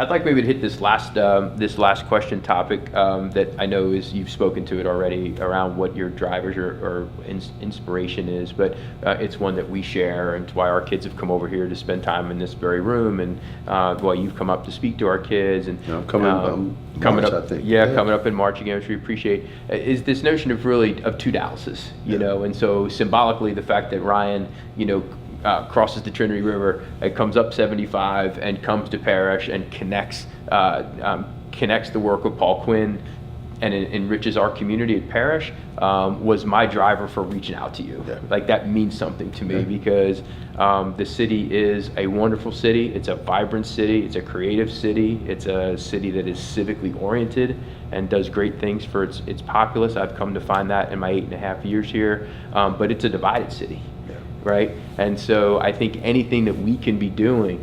I'd like maybe to hit this last question topic that I know is you've spoken to it already around what your drivers or inspiration is, but it's one that we share, and it's why our kids have come over here to spend time in this very room, and why you've come up to speak to our kids, and coming March, up, I think. coming up in March again, which we appreciate, is this notion of really of two Dallases, you know, and so symbolically the fact that Ryan, crosses the Trinity River, it comes up 75 and comes to Parish and connects the work of Paul Quinn and enriches our community at Parish, was my driver for reaching out to you. Yeah. Like, that means something to me because the city is a wonderful city. It's a vibrant city. It's a creative city. It's a city that is civically oriented and does great things for its populace. I've come to find that in my 8.5 years here, but it's a divided city. Right, and so I think anything that we can be doing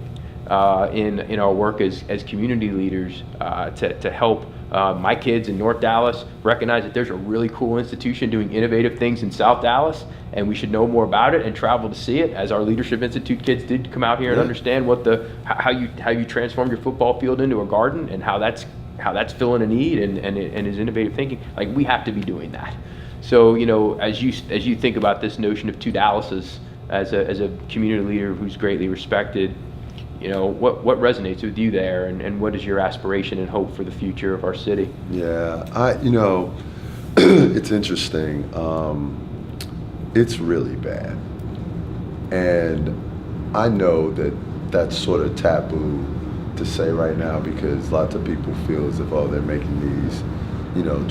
in our work as community leaders to help my kids in North Dallas recognize that there's a really cool institution doing innovative things in South Dallas, and we should know more about it and travel to see it. As our Leadership Institute kids did come out here and understand how you transform your football field into a garden and how that's filling a need and is innovative thinking. Like, we have to be doing that. So, as you think about this notion of two Dallases as a community leader who's greatly respected, what resonates with you there, and what is your aspiration and hope for the future of our city? Yeah, it's interesting. It's really bad, and I know that that's sort of taboo to say right now because lots of people feel as if they're making these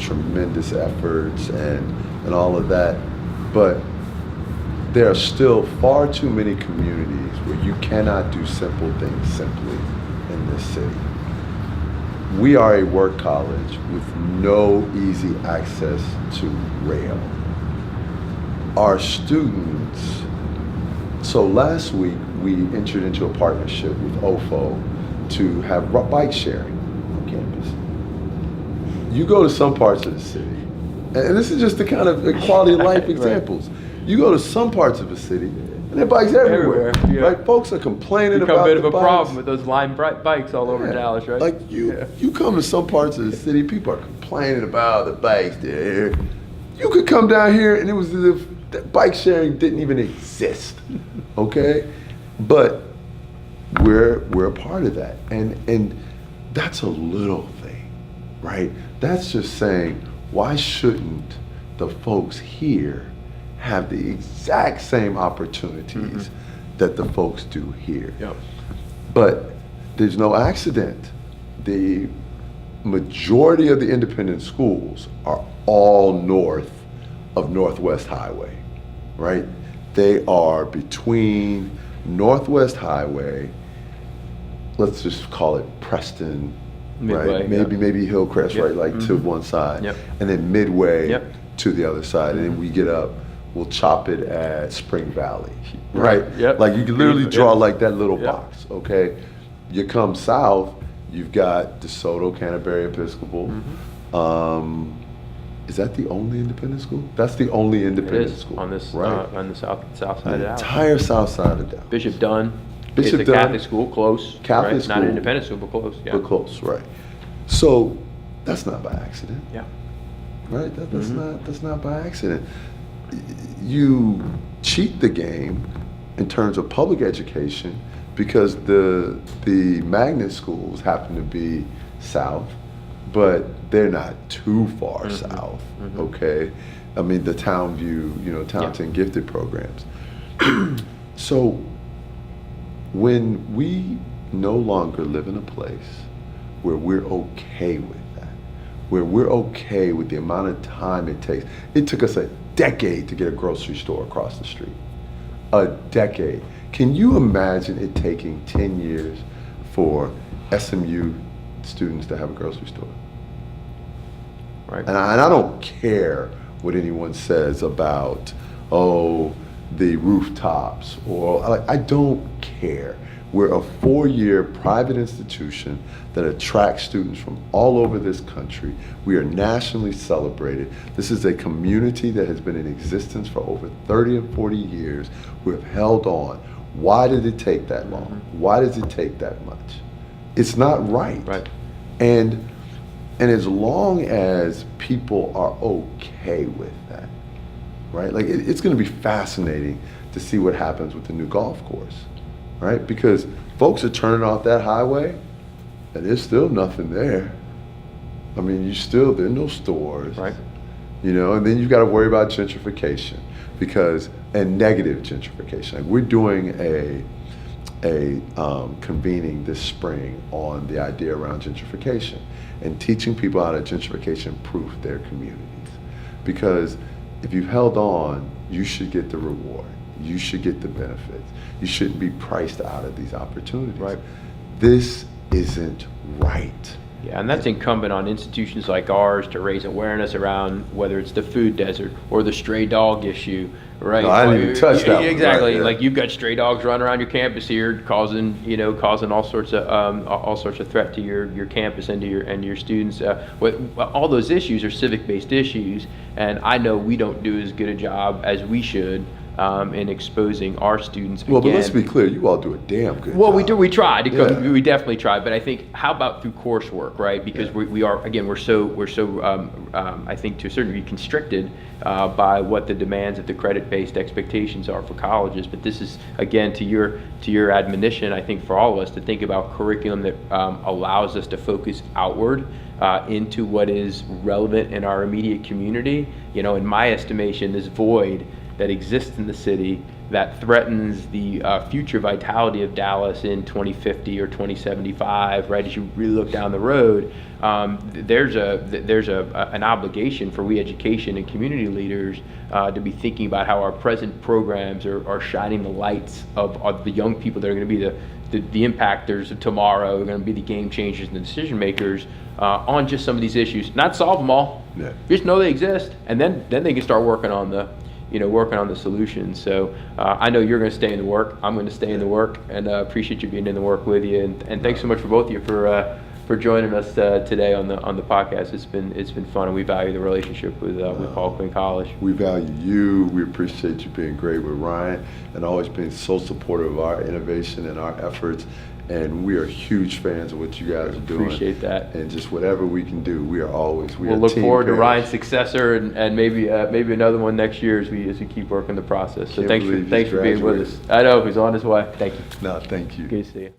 tremendous efforts and all of that, but there are still far too many communities where you cannot do simple things simply in this city. We are a work college with no easy access to rail. Our students, so last week we entered into a partnership with OFO to have bike sharing on campus. You go to some parts of the city, and this is just the kind of quality of life examples. You go to some parts of the city, and there are bikes everywhere. Right? Folks are complaining about the bikes. Become a bit of a problem with those line bikes all over Dallas, right? Like you come to some parts of the city, people are complaining about the bikes there. You could come down here, and it was as if bike sharing didn't even exist. Okay, but we're a part of that, and that's a little thing, right? That's just saying, why shouldn't the folks here have the exact same opportunities that the folks do here? Yep. But there's no accident. The majority of the independent schools are all north of Northwest Highway, right? They are between Northwest Highway, let's just call it Preston, Midway, right? Maybe Hillcrest, right? To one side, and then Midway to the other side, and then we get up. We'll chop it at Spring Valley, right? Yep. Like, you can literally draw like that little box, okay? You come south, you've got DeSoto, Canterbury, Episcopal. Is that the only independent school? That's the only independent school on this, right? On the south side of Dallas. Entire south side of Dallas. Bishop Dunn. Bishop it's a Dunn. Catholic school, close. Catholic right? school. Not an independent school, but close. Yeah. But close, right? So that's not by accident. Yeah. Right. That's not by accident. You cheat the game in terms of public education because the magnet schools happen to be south, but they're not too far south. Okay, I mean the Townview, talented and gifted programs. So when we no longer live in a place where we're okay with that, where we're okay with the amount of time it takes. It took us a decade to get a grocery store across the street. A decade. Can you imagine it taking 10 years for SMU students to have a grocery store? Right. And I don't care what anyone says about, the rooftops, or I don't care. We're a 4-year private institution that attracts students from all over this country. We are nationally celebrated. This is a community that has been in existence for over 30 and 40 years. We have held on. Why did it take that long? Why does it take that much? It's not right. Right. And as long as people are okay with that, right? Like it's going to be fascinating to see what happens with the new golf course, right? Because folks are turning off that highway, and there's still nothing there. I mean, there's no stores, Right. you know, and then you've got to worry about gentrification and negative gentrification. Like we're doing a convening this spring on the idea around gentrification and teaching people how to gentrification-proof their communities. Because if you've held on, you should get the reward. You should get the benefits. You shouldn't be priced out of these opportunities. Right. This isn't right. Yeah, and that's incumbent on institutions like ours to raise awareness around whether it's the food desert or the stray dog issue, right? No, I didn't even touch that one. Exactly. Right, yeah. Like you've got stray dogs running around your campus here, causing all sorts of threat to your campus and to your students. All those issues are civic-based issues, and I know we don't do as good a job as we should in exposing our students. Well, again. but let's be clear, you all do a damn good Well, job. we do. We try to. Yeah. We definitely try. But I think, how about through coursework, right? Because we are, again, we're so I think to a certain degree constricted by what the demands of the credit-based expectations are for colleges. But this is, again, to your admonition, I think for all of us to think about curriculum that allows us to focus outward into what is relevant in our immediate community. In my estimation, this void that exists in the city that threatens the future vitality of Dallas in 2050 or 2075, right? As you really look down the road, there's an obligation for we education and community leaders to be thinking about how our present programs are shining the lights of the young people that are going to be the impactors of tomorrow, are going to be the game changers and the decision makers on just some of these issues. Not solve them all, Yeah. just know they exist, and then they can start working on the solutions. So I know you're going to stay in the work. I'm going to stay in the work, and appreciate you being in the work with you. And thanks so much for both of you for joining us today on the podcast. It's been fun, and we value the relationship with Paul Quinn College. We value you. We appreciate you being great with Ryan and always being so supportive of our innovation and our efforts. And we are huge fans of what you guys are doing. Appreciate that. And just whatever we can do, we'll look forward to Ryan's successor and maybe another one next year as we keep working the process. So Can't thanks believe for he's being with us. graduated. I know he's on his way. Thank you. No, thank you. Good to see you.